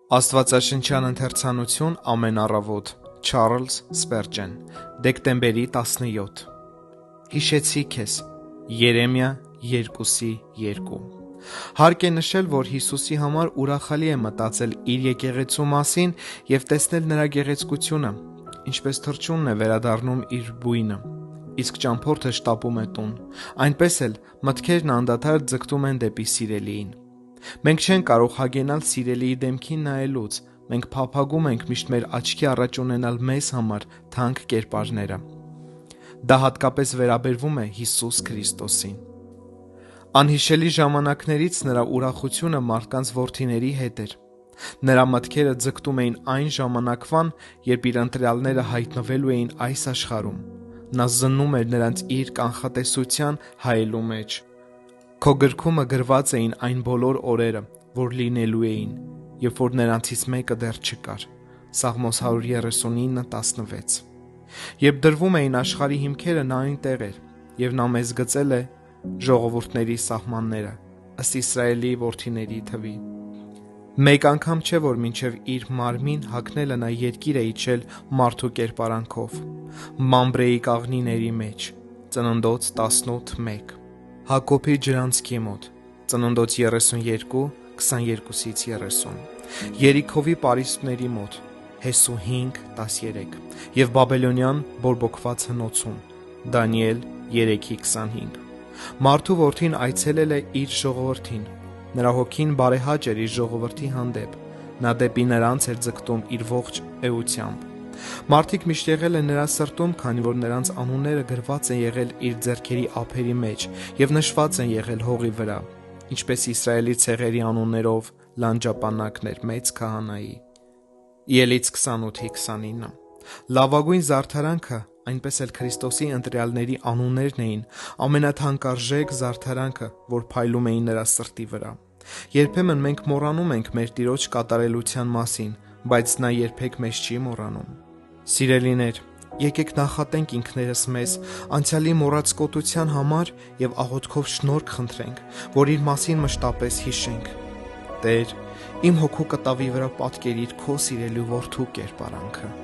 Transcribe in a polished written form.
Աստվածաշնչյան ընթերցանություն ամեն առավոտ Չարլզ Սպերջեն դեկտեմբերի 17 Հիշեցի քեզ Երեմիա 2:2 Հարկ է նշել, որ Հիսուսի համար ուրախալի է մտածել իր եկեղեցու մասին և տեսնել նրա գեղեցկությունը, ինչպես թռչունն է վերադառնում իր բույնը, իսկ ճամփորդը շտապում է տուն, այնպես էլ մտքերն անդադար ձգտում են դեպի սիրելիին։ Մենք չենք կարող հագենալ սիրելիի դեմքին նայելուց, մենք փափագում ենք միշտ մեր աչքի առաջ ունենալ մեզ համար թանկ կերպարները։ Դա հատկապես վերաբերվում է Հիսուս Քրիստոսին։ Անհիշելի ժամանակներից նրա ուրախությունը մարդկանց որդիների հետ էր։ Նրա մտքերը ձգտում էին այն ժամանակվան, երբ իր ընտրյալները հայտնվելու էին այս աշխարհում։ Նա զննում էր նրանց իր կանխատեսության հայելու մեջ։ Քո գրքումը գրված էին այն բոլոր օրերը, որ լինելու էին, երբ որ նրանցից մեկը դեռ չկար։ Սաղմոս 139:16 Երբ դրվում էին աշխարհի հիմքերը, նա այնտեղ էր, և նա մեզ գծել է ժողովուրդների սահմանները, ըստ Իսրայելի որդիների թվի։ Մեկ անգամ չէ, որ մինչև իր մարմին հագնելը նա երկիր է իջել մարդու կերպարանքով, Մամբրեի կաղնիների մեջ, Ծննդոց 18:1 Հակոբի ջրանցքի մոտ, Ծննդոց 32:22-30 Երիքովի պարիսպների մոտ, Հեսու 5:13 և Բաբելոնյան բորբոքված հնոցում, Դանիել 3:25 Մարդու որդին այցելել է իր ժողովրդին, նրա հոգին բարեհաճ էր իր ժողովրդի հանդեպ, նա դեպի նրանց էր ձգտում իր ողջ էությամբ։ Մարդիկ միշտ եղել են նրա սրտում, քանի որ նրանց անունները գրված են եղել իր ձեռքերի ափերի մեջ և նշված են եղել հողի վրա, ինչպես Իսրայելի ցեղերի անուններով լանջապանակներ մեծ քահանայի։ Ելից 28:29 Լավագույն զարդարանքը, այնպես էլ Քրիստոսի ընտրյալների անուններն էին ամենաթանկարժեք զարդարանքը, որ փայլում էին նրա սրտի վրա։ Երբեմն մենք մոռանում ենք մեր Տիրոջ կատարելության մասին, բայց նա երբեք մեզ չի մոռանում։ Սիրելիներ, եկեք նախատենք ինքներս մեզ անցյալի մոռացկոտության համար և աղոթքով շնորհք խնդրենք, որ իր մասին մշտապես հիշենք։ Տեր, իմ հոգու կտավի վրա պատկերիր քո սիրելի որդու կերպարանքը։